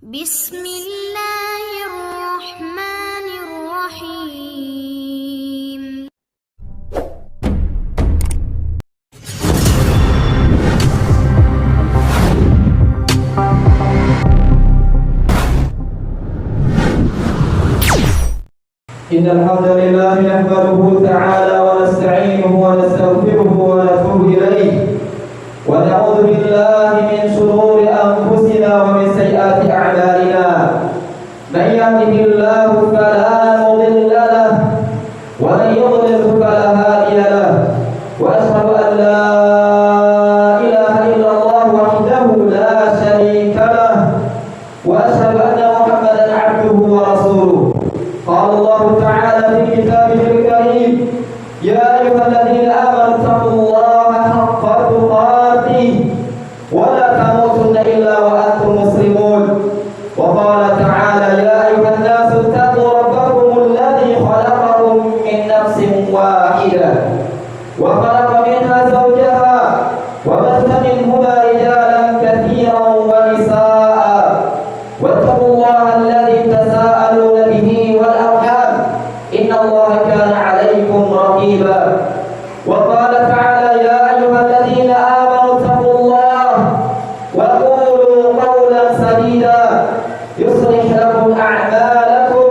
Bismillahirrahmanirrahim. إن الحمد لله نحمده تعالى ونستعينه ونستغفره ونتوب إليه ونعوذ بالله من شرور أنفسنا ومن سيئات أعمالنا. من يهده الله فلا مضل له ومن يضلل فلا هادي له، وأشهد أن لا إله إلا الله وحده لا شريك له، وأشهد أن محمدا عبده ورسوله. قال الله تعالى في كتابه الكريم: يا أيها الذين آمنوا اتقوا الله حق تقاته ولا تموتن إلا وأنتم مسلمون. وقال تعالى: يا أيها الناس اتقوا ربكم الذي خلقكم من نفس واحدة وخلق منها زوجها وبث منهما رجالا كثيرا ونساء، واتقوا الله الذي تساءلون به والأرحام إن الله كان عليكم رقيبا. وقال تعالى: يا أيها الذين آمنوا اتقوا الله وقولوا قولا سديدا يصلح لكم أعمالكم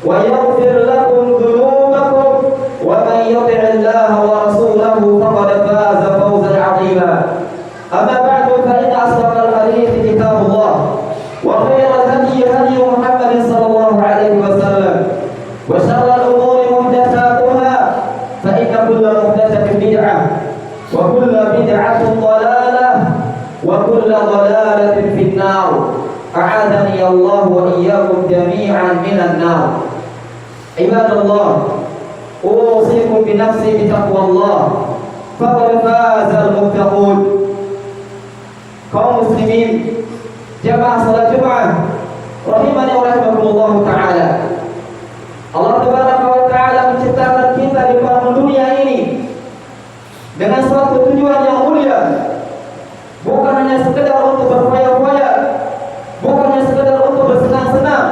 ويغفر لكم ذنوبكم، ومن يطع الله ورسوله فقد فاز فوزا عظيما. أما بعد، فإن أصدق الحديث كتاب الله، وخير الهدي هدي محمد صلى الله عليه وسلم، وشر الأمور محدثاتها، فإن كل محدثة بدعة وكل بدعة ضلالة وكل ضلالة في النار. أعاذني الله وإياكم جميعا من النار. عباد الله، أوصيكم بنفسي بتقوى الله، فقد فاز المتقون. kaum muslimin, jamaah salat Jumat rahimani wa rahimakumullah taala. Allah tabaraka wa taala menciptakan kita di muka dunia ini dengan suatu tujuan yang mulia, bukan hanya sekedar untuk berfoya-foya, bukan hanya sekedar untuk bersenang-senang,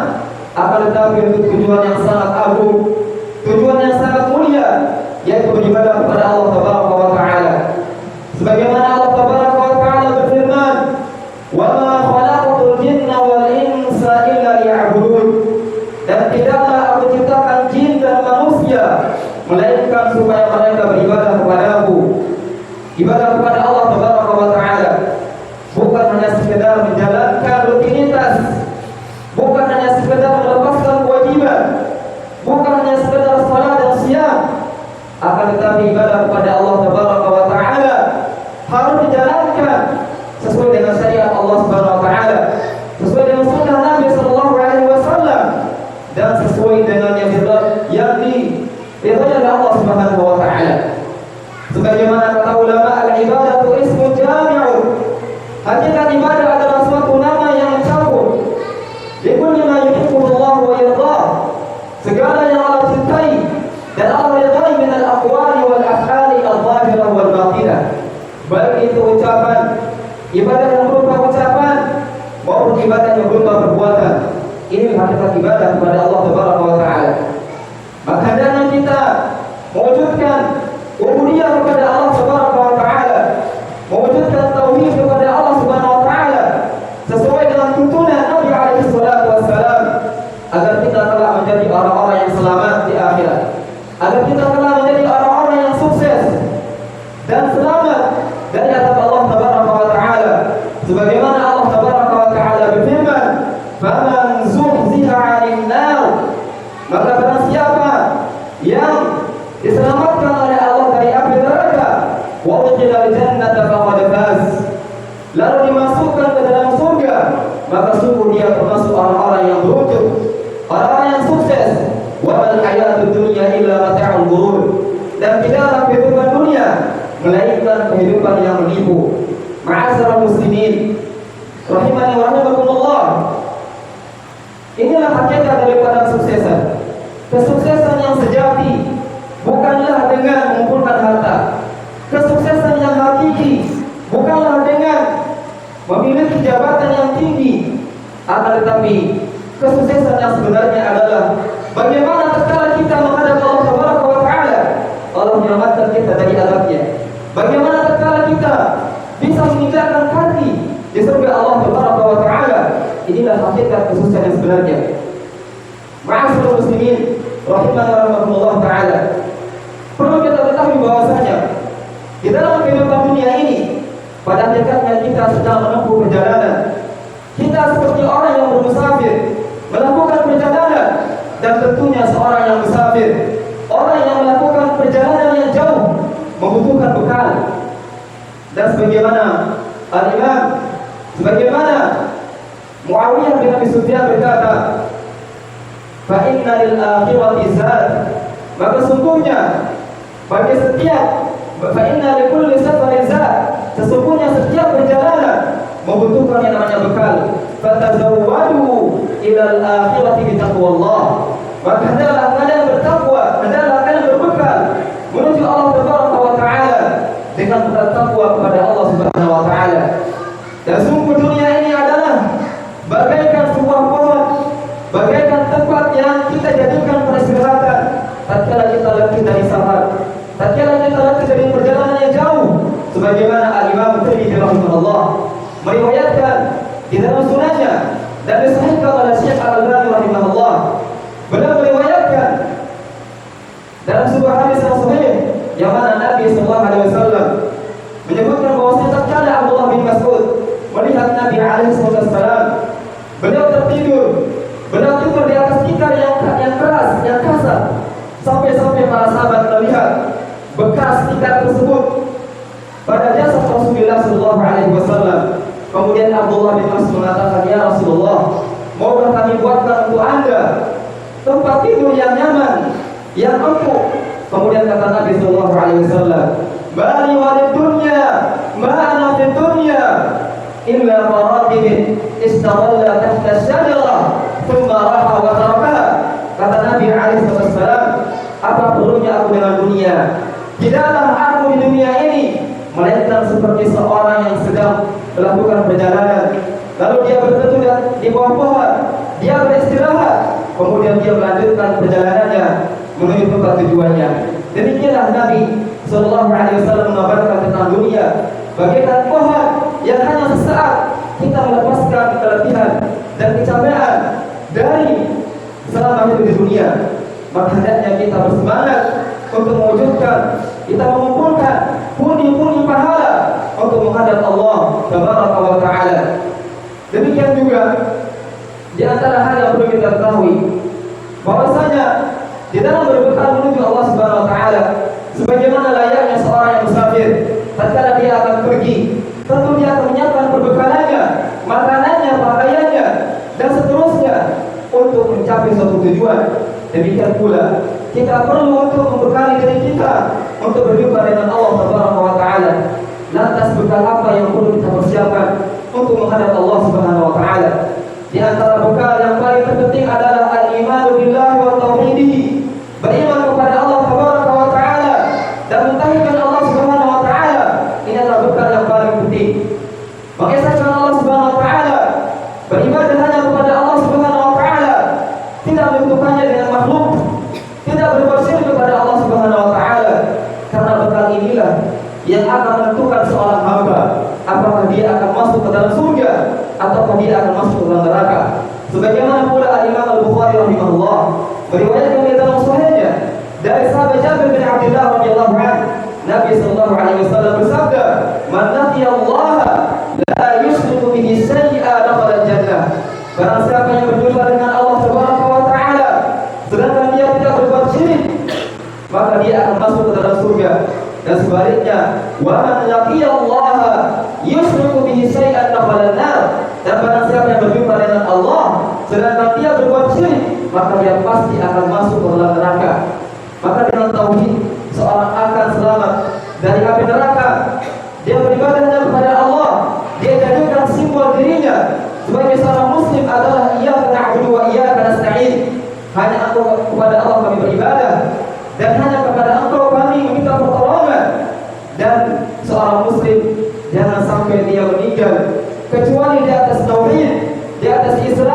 akan tetapi untuk tujuan yang sangat agung, tujuan yang sangat mulia, yaitu beribadah kepada Allah tabaraka wa taala. Sebagaimana Allah tabaraka wa taala berfirman: "Wa ma khalaqatul jinna wal insa illa liya'budun." Dan tidaklah aku ciptakan jin dan manusia melainkan supaya mereka beribadah kepadaku. Ibadah kepada Allah tabaraka wa taala bukan hanya sekedar menjalankan rutinitas, bukan hanya sekedar melepaskan kewajiban, bukan hanya sekedar salat dan siam, akan tetapi ibadah kepada Allah tabaraka wa taala harus dijalankan sesuai dengan syariat Allah Subhanahu wa taala, sesuai dengan sunnah Nabi sallallahu alaihi wasallam, dan sesuai dengan yang diridhai oleh Allah Subhanahu wa taala. Sebagaimana kata ulama, al-ibadatu ismun jami'un. Hakikat ibadah adalah suatu nama yang mencakup likulli ma yuhibbuhu Allah wa yardah, segala yang Allah cintai dan Allah ridhai min al-aqwali wal af'ali adh-dhahirah wal batinah, baik itu ucapan, ibadah yang berupa ucapan maupun ibadah yang berupa perbuatan. Ini hakikat ibadah kepada Allah tabaraka wa taala. Maka hendaknya kita mewujudkan ubudiyah kepada Allah tabaraka wa taala, mewujudkan tauhid kepada Allah subhanahu wa taala sesuai dengan tuntunan Nabi alaihi salatu wassalam, agar kita telah menjadi orang-orang yang selamat di akhirat, agar kita telah menjadi orang-orang yang sukses dan selamat dari azab Allah tabaraka wa taala. Sebagaimana Allah tabaraka wa taala berfirman: "Faman zuhziha 'anil nar", maka barang siapa yang diselamatkan oleh Allah dari api neraka, wa udkhila al-jannata faqad faz, lalu dimasukkan ke dalam surga, maka sungguh dia termasuk orang-orang yang beruntung, orang-orang yang sukses. Wa mal hayatud dunya illa mata'ul ghurur, dan tidaklah kehidupan dunia melainkan kehidupan yang menipu. Ma'asyiral muslimin rahimani wa rahimakumullah, inilah hakikat daripada kesuksesan. Kesuksesan yang sejati bukanlah dengan mengumpulkan harta. Kesuksesan yang hakiki bukanlah dengan memiliki jabatan yang tinggi Akan tetapi kesuksesan yang sebenarnya adalah bagaimana tatkala kita menghadap Allah Subhanahu wa taala, Allah menyelamatkan kita dari azabnya. Bagaimana tatkala kita bisa menginjakkan kaki di surga Allah Subhanahu wa taala. Inilah hakikat kesuksesan yang sebenarnya. Ma'asyiral muslimin rahimani wa rahimakumullah taala. Perlu kita ketahui bahwasanya di dalam kehidupan dunia ini pada hakikatnya kita sedang menempuh perjalanan. Kita seperti orang yang bermusafir melakukan perjalanan, dan tentunya seorang yang musafir, orang yang melakukan perjalanan yang jauh membutuhkan bekal. Dan sebagaimana Muawiyah bin Abi Sufyan berkata, fa inna lil akhirati zad, maka sungguhnya bagi setiap fa inna li kulli safarin zad, sesungguhnya setiap perjalanan membutuhkan yang namanya bekal. Fatazawwadu ila al-akhirati bi taqwallah, maka hendaklah kalian bertakwa, hendaklah kalian berbekal menuju Allah Subhanahu wa taala dengan bertakwa kepada Allah Subhanahu wa taala. Dan sungguh dunia ini adalah bagaikan sebuah pohon, bagaikan tempat yang kita jadikan peristirahatan tatkala kita letih dari safar, tatkala kita letih dari perjalanan yang jauh. Sebagaimana Al-Imam Tirmidzi rahimahullah meriwayatkan di dalam sunannya dan disahihkan oleh Syekh Al-Albani rahimahullah, beliau meriwayatkan dalam sebuah hadis yang sahih yang mana Nabi sallallahu alaihi wasallam menyebutkan bahwasanya tatkala Abdullah bin Mas'ud melihat Nabi alaihi wasallam, beliau tidur di atas tikar yang keras, yang kasar, sampai para sahabat melihat bekas tikar tersebut pada jasad Rasulullah sallallahu alaihi wasallam. Kemudian Abdullah bin Mas'ud mengatakan, "Ya Rasulullah, maukah kami buatkan untuk Anda tempat tidur yang nyaman, yang empuk?" Kemudian kata Nabi sallallahu alaihi wasallam, "Bali walid dunya, ma ana fid dunya illa qaratibin istawalla tahta syajarah thumma raha wa tarakaha." Kata Nabi alaihi wasallam, "Apa perlunya aku dengan dunia? Tidaklah aku di dunia ini melainkan seperti seorang yang sedang melakukan perjalanan, lalu dia berteduh di bawah pohon, dia beristirahat, kemudian dia melanjutkan perjalanannya menuju tempat tujuannya." Demikianlah Nabi sallallahu alaihi wasallam mengabarkan tentang dunia bagaikan pohon yang hanya sesaat kita melepaskan keletihan dan kecapean dari selama hidup di dunia. Maka hendaknya kita bersemangat untuk mewujudkan, kita mengumpulkan pundi-pundi pahala untuk menghadap Allah Tabaraka wa taala. Demikian juga di antara hal yang perlu kita ketahui bahwasanya di dalam berbekal menuju Allah Subhanahu wa taala, sebagaimana layaknya seorang yang musafir, tatkala dia akan pergi, tentu dia akan menyiapkan perbekalannya, makanannya, pakaiannya, dan seterusnya untuk mencapai suatu tujuan. Demikian pula kita perlu untuk membekali diri kita untuk berjumpa dengan Allah Subhanahu wa taala. Lantas bekal apa yang perlu kita persiapkan untuk menghadap Allah Subhanahu wa taala? Di antara bekal yang paling terpenting adalah al-iman billahi wa tauhidihi, beriman kepada Allah Subhanahu wa taala dan mentauhidkan Allah Subhanahu wa taala. Ini adalah bekal yang paling penting. Mengesahkan Allah Subhanahu wa taala, beribadah hanya kepada Allah Subhanahu wa taala, tidak menyekutukannya dengan makhluk, tidak berbuat syirik kepada Allah Subhanahu wa taala. Karena bekal inilah yang akan menentukan seorang hamba apakah dia akan masuk ke dalam surga ataukah dia akan masuk ke dalam neraka. Sebagaimana pula Al-Imam Al-Bukhari rahimahullah meriwayatkan di dalam sahihnya dari sahabat Jabir bin Abdullah radhiyallahu anhu, Nabi sallallahu alaihi wasallam bersabda, "Man laqiya Allah la yushriku bihi syai'an dakhala jannah." Barang siapa yang berjumpa dengan Allah Subhanahu wa taala sedangkan dia tidak berbuat syirik, maka dia akan masuk ke dalam surga. Dan sebaliknya, wa man laqiya Allah yushriku bihi syai'an dakhala an-nar. Dan barang siapa yang berjumpa dengan Allah sedangkan dia berbuat syirik, maka dia pasti akan masuk ke dalam neraka. Maka dengan tauhid seorang akan selamat dari api neraka. Dia beribadah kepada Allah, dia jadikan simbol dirinya sebagai seorang muslim adalah iyyaka na'budu wa iyyaka nasta'in. Hanya kepada Allah kami beribadah dan hanya kepada Engkau kami meminta pertolongan. Dan seorang muslim jangan sampai dia meninggal kecuali di atas tauhid, di atas Islam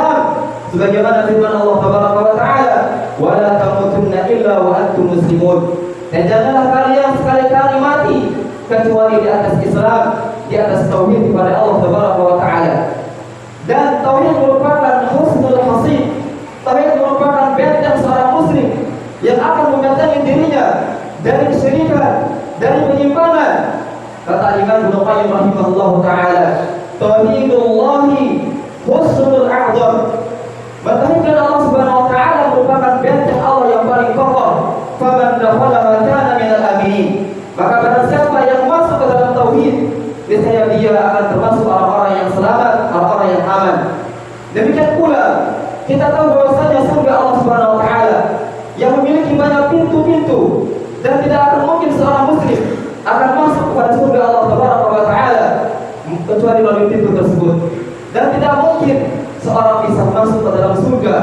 Sebagaimana firman Allah Tabaraka wa Ta'ala, "Wa la tamutunna illa wa antum muslimun." Dan janganlah kalian sekali-kali mati kecuali di atas Islam, di atas tauhid kepada Allah Tabaraka wa Ta'ala. Dan tauhid merupakan husnul hasib. Tauhid merupakan benteng seorang muslim yang akan membentengi dirinya dari kesyirikan, dari penyimpangan. Kata Imam Ibnu Qayyim rahimahullah taala, tauhidullahi husnul a'zam. Mentauhidkan Allah Subhanahu wa taala merupakan benteng Allah yang paling kokoh. Faman dakhala kana minal aminin. Maka barang siapa yang masuk ke dalam tauhid, niscaya dia akan termasuk orang-orang yang selamat, orang-orang yang aman. Demikian pula kita tahu bahwasanya surga Allah Subhanahu wa taala yang memiliki banyak pintu-pintu, dan tidak akan mungkin seorang muslim akan masuk kepada surga Allah Subhanahu wa taala kecuali melalui pintu tersebut. Dan tidak mungkin seorang bisa masuk ke dalam surga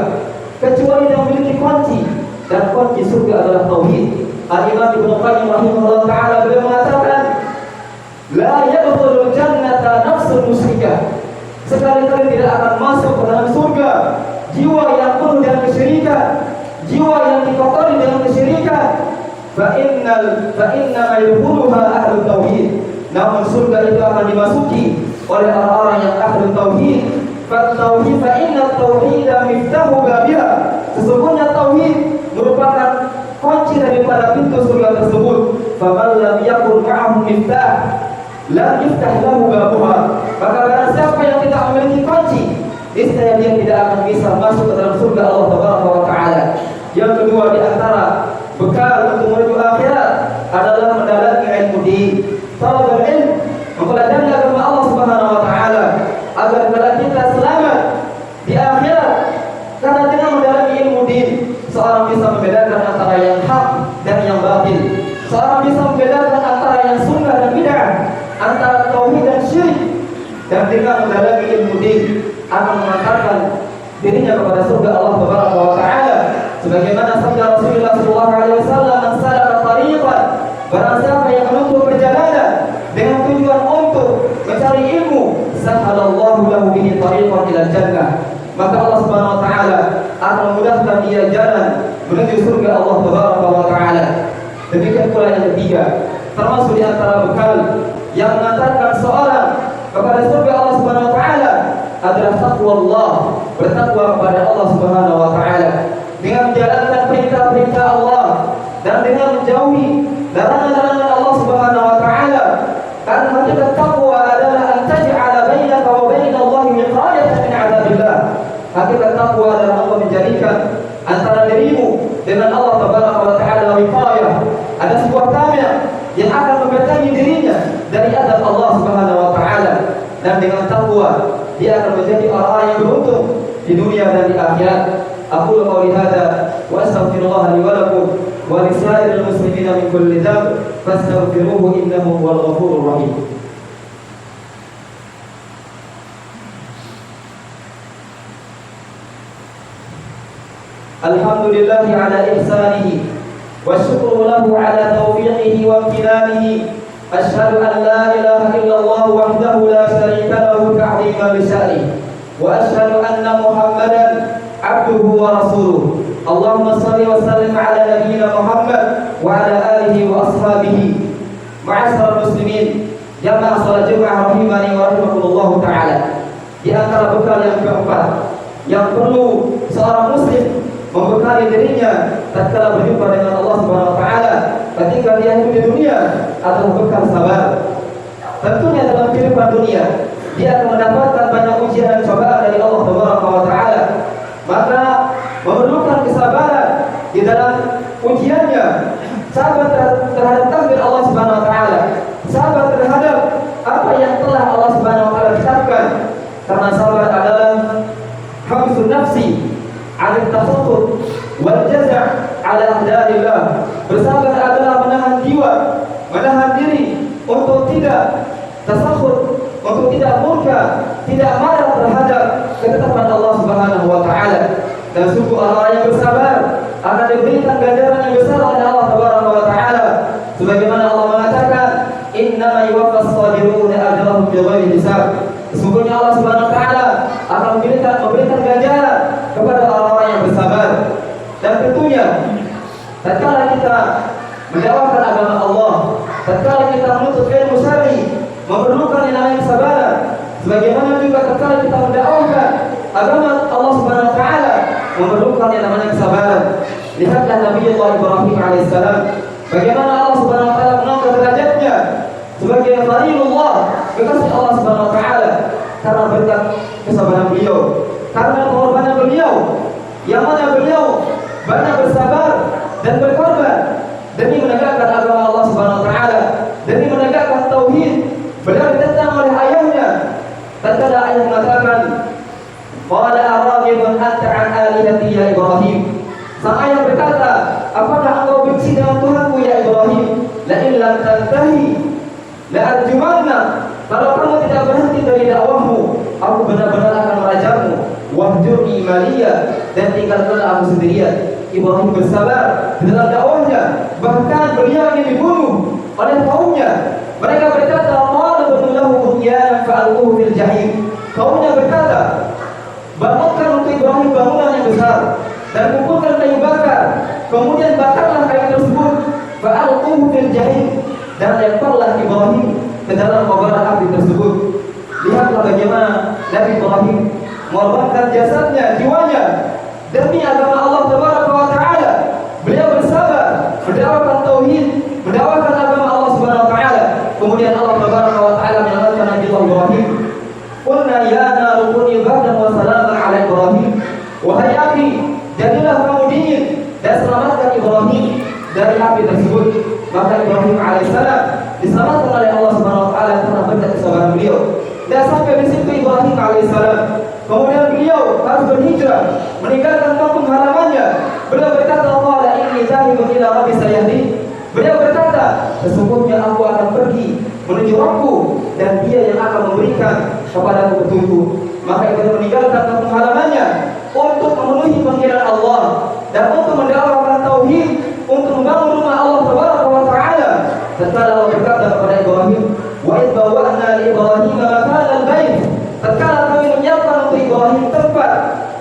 kecuali dia memiliki kunci, dan kunci surga adalah tauhid. Al-Imam Ibnu Qayyim rahimahullah taala beliau mengatakan, la yadkhulul jannata nafsun musyrikah. Sekali-kali tidak akan masuk ke dalam surga jiwa yang penuh dengan kesyirikan, jiwa yang dikotori dengan kesyirikan. Fa inna yadkhuluha ahlut tauhid. Namun surga itu akan dimasuki oleh orang-orang yang ahlu tauhid. Fa tauhid fa inna tauhida miftahu babiha. Sesungguhnya tauhid merupakan kunci daripada pintu surga tersebut. Faman lam yakun ma'ahu miftah lam yuftah lahu babuha. Maka barang siapa yang tidak memiliki kunci, niscaya dia tidak akan bisa masuk ke dalam surga Allah Subhanahu wa taala. Yang kedua di antara bekal untuk menuju akhirat adalah mendalami ilmu din. Talabul ilm, mempelajari agama Allah Subhanahu wa taala agar kita selamat di akhirat. Karena dengan mendalami ilmu din, seorang bisa membedakan antara yang hak dan yang batil. Seorang bisa membedakan antara yang sunnah dan bid'ah, antara tauhid dan syirik. Dan dengan mendalami ilmu din akan mengantarkan dirinya kepada surga Allah Subhanahu wa taala. Sebagaimana sabda Rasulullah sallallahu alaihi wasallam, "Man salaka tariqan," barang siapa yang menempuh perjalanan dengan tujuan untuk mencari ilmu, sahhalallahu lahu bihi tariqan ila jannah. Maka Allah Subhanahu wa taala akan memudahkan dia jalan menuju surga Allah Subhanahu wa taala. Demikian pula yang ketiga, termasuk di antara bekal yang mengantarkan seorang kepada surga Allah Subhanahu wa taala adalah taqwallah, bertakwa kepada Allah Subhanahu wa taala dengan menjalankan perintah-perintah Allah dan dengan menjauhi larangan-larangan Allah Subhanahu wa taala. Karena hakikat taqwa adalah an taj'ala bainaka wa baina Allahi wiqayatan min 'adzabillah. Hakikat taqwa adalah Allah menjadikan antara dirimu dengan Allah Tabaraka wa taala wiqayah. Ada sebuah tameng yang akan membentengi dirinya dari azab Allah Subhanahu wa taala. Dan dengan taqwa dia akan menjadi orang yang beruntung di dunia dan di akhirat. Aqulu qawli hadza wa astaghfirullah li wa lakum wa li sa'iril muslimina min kulli dhanb fastaghfiruhu innahu huwal ghafurur rahim. Alhamdulillahi ala ihsanihi wa syukru lahu ala taufiqihi wa imtinanihi. Asyhadu an la ilaha illallah wahdahu la syarika lahu ta'ziman li sya'nihi wa asyhadu anna Muhammadan abduhu wa rasuluh. Allahumma salli wa sallim ala nabiyyina Muhammad wa ala alihi wa ashabihi. Ma'asyiral muslimin, jamaah salat Jumat rahimani wa rahimakumullah taala. Di antara bekal yang keempat yang perlu seorang muslim membekali dirinya tatkala berjumpa dengan Allah Subhanahu wa taala ketika dia hidup di dunia adalah bekal sabar. Tentunya dalam kehidupan dunia dia akan mendapatkan banyak ujian dan cobaan dari Allah Subhanahu wa taala. Maka memerlukan kesabaran di dalam ujiannya, sabar terhadap takdir Allah Subhanahu wa taala, sabar terhadap apa yang telah Allah Subhanahu wa taala tetapkan. Karena sabar adalah habsun nafsi 'ala tasaffut wal jaza' 'ala aqdarillah. Bersabar adalah menahan jiwa, menahan diri untuk tidak tasakhut, untuk tidak murka, tidak marah terhadap ketetapan Allah Subhanahu wa taala. Dan sungguh orang yang bersabar akan diberikan ganjaran yang besar oleh Allah Subhanahu wa taala. Sebagaimana Allah mengatakan, "Innama yuwaffas sabiruna ajrahum bighairi hisab." Sesungguhnya Allah Subhanahu wa taala akan memberikan ganjaran kepada mendakwahkan agama Allah. Tatkala kita menuntut ilmu syar'i, memerlukan yang namanya kesabaran. Sebagaimana juga tatkala kita mendakwahkan agama Allah Subhanahu wa taala, memerlukan yang namanya kesabaran. Lihatlah Nabi Allah Ibrahim alaihissalam, bagaimana Allah Subhanahu wa taala mengangkat derajatnya sebagai Khalilullah, kekasih Allah Subhanahu wa taala, karena berkat kesabaran beliau, karena pengorbanan beliau, yang mana beliau banyak bersabar dan berkorban demi menegakkan agama Allah Subhanahu wa taala, demi menegakkan tauhid. Beliau ditentang oleh ayahnya. Tatkala ayah mengatakan, "Qala araghibun anta an alihati ya Ibrahim." Sang ayah berkata, "Apakah engkau benci dengan Tuhanku ya Ibrahim? La in lam tantahi la arjumanna." Kalau kamu tidak berhenti dari dakwahmu, aku benar-benar akan merajamu. Wahjurni maliya, dan tinggalkanlah aku sendirian. Ibrahim bersabar dalam dakwahnya, bahkan beliau ingin dibunuh oleh kaumnya. Mereka berkata, "Qala lahu bunyanan fa'alquhu fil jahim." Kaumnya berkata, "Bangunkan untuk Ibrahim bangunan yang besar dan kumpulkan kayu bakar, kemudian bakarlah kayu tersebut, fa'alquhu fil jahim, dan lemparlah Ibrahim ke dalam kobaran api tersebut." Lihatlah bagaimana Nabi Ibrahim mengorbankan jasadnya, jiwanya demi agama Allah Tabaraka wa taala. Beliau bersabar mendakwakan tauhid, mendakwakan agama Allah Subhanahu wa taala. Kemudian Allah Tabaraka wa taala menyelamatkan Nabi Ibrahim. "Qulna ya naru kuni bardan wa salaman ala Ibrahim." Wahai api, jadilah kamu dingin dan selamatkan Ibrahim dari api tersebut. Maka Ibrahim alaihissalam diselamatkan oleh Allah Subhanahu wa taala karena berkat kesabaran beliau. Dan sampai di situ Ibrahim alaihissalam, kemudian beliau harus berhijrah, meninggalkan kampung halamannya. Beliau berkata, "Qala inni dzahibun ila rabbi sayahdi." Beliau berkata, "Sesungguhnya aku akan pergi menuju Rabbku, dan Dia yang akan memberikan kepadaku petunjuk." Maka Ibrahim meninggalkan kampung halamannya untuk memenuhi panggilan Allah dan untuk mendakwakan tauhid, untuk membangun rumah Allah Tabaraka wa taala. Tatkala Allah berkata kepada Ibrahim, "Wa idh bawwa'na li Ibrahim makana al-bait." Tatkala kami menyiapkan untuk Ibrahim tempat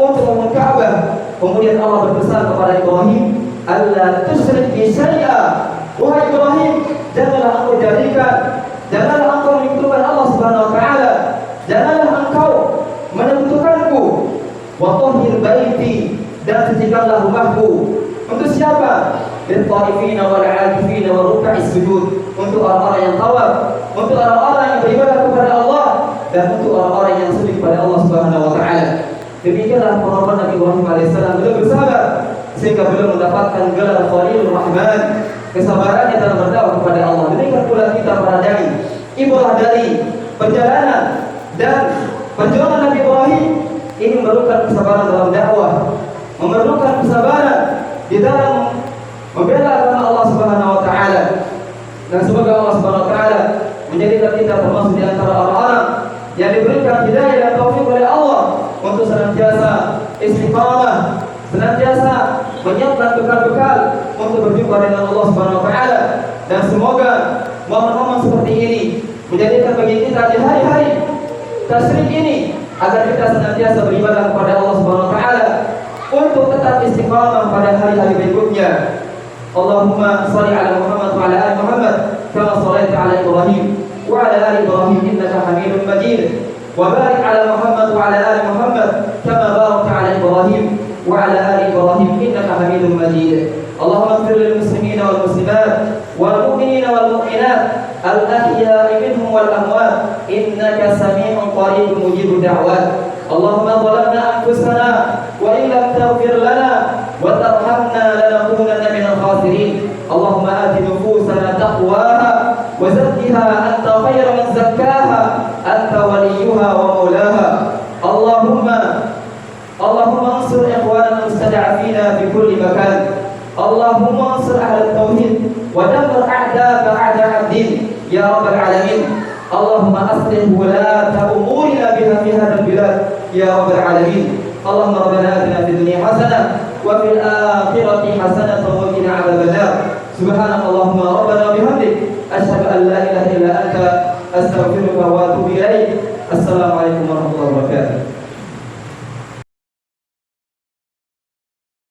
untuk membangun Ka'bah, kemudian Allah berpesan kepada Ibrahim, "Alla tusyrik bi syai'a." Wahai Ibrahim, janganlah engkau jadikan, janganlah engkau menyekutukan Allah Subhanahu wa taala, janganlah engkau menyekutukanku. Wa tahhir baiti, dan sucikanlah rumahku. Untuk siapa? Lit-ta'ifina wal 'akifina wa ruk'is sujud. Untuk orang-orang yang tawaf, untuk orang-orang yang beribadah kepada Allah, dan untuk orang-orang yang sujud kepada Allah Subhanahu wa taala. Demikianlah pengorbanan Nabi Ibrahim alaihissalam. Beliau bersabar sehingga beliau mendapatkan gelar Khalilur Rahman, kesabarannya dalam berdakwah kepada Allah. Demikian pula kita para dai, ibrah dari perjalanan dan perjuangan Nabi Ibrahim ini memerlukan kesabaran dalam dakwah, memerlukan kesabaran di dalam membela agama Allah Subhanahu wa taala. Dan semoga Allah Subhanahu wa taala menjadikan kita termasuk di antara orang-orang yang diberikan hidayah dan taufik oleh Allah untuk senantiasa istiqamah, senantiasa menyiapkan bekal-bekal untuk berjumpa dengan Allah Subhanahu wa taala. Dan semoga momen-momen seperti ini menjadikan bagi kita di hari-hari tasyrik ini agar kita senantiasa beribadah kepada Allah Subhanahu wa taala untuk tetap istiqamah pada hari-hari berikutnya. Allahumma shalli ala Muhammad wa ala ali Muhammad kama shallaita ala Ibrahim wa ala ali Ibrahim innaka Hamidum Majid. Wa barik ala Muhammad wa ala ali Muhammad kama barakta ala Ibrahim wa ala ali Ibrahim innaka Hamidum Majid. Allahumma ighfir lil muslimina wal muslimat wal mu'minina wal mu'minat al-ahya'i minhum wal amwat innaka sami'un qaribun mujibud da'wat. Allahumma zalamna anfusana wa in lam taghfir lana wa tarhamna lanakunanna minal khasirin. Allahumma ati nufusana taqwaha wa zakkiha anta khairu man zakkaha anta waliyuha wa maulaha. Allahumma ansur ikhwanana mustada'afina fi kulli makan. Allahumma ansur ahla tauhid wa dammir a'da'aka a'da'ad din ya rabbal alamin. Allahumma aslih wulata umurina biha fi hadzal bilad ya rabbal alamin. Allahumma rabbana atina fid dunya hasanah wa fil akhirati hasanah wa qina adzaban nar. Subhanakallahumma rabbana wa bihamdik asyhadu an la ilaha illa anta astaghfiruka wa atubu ilaik. Assalamualaikum warahmatullahi wabarakatuh.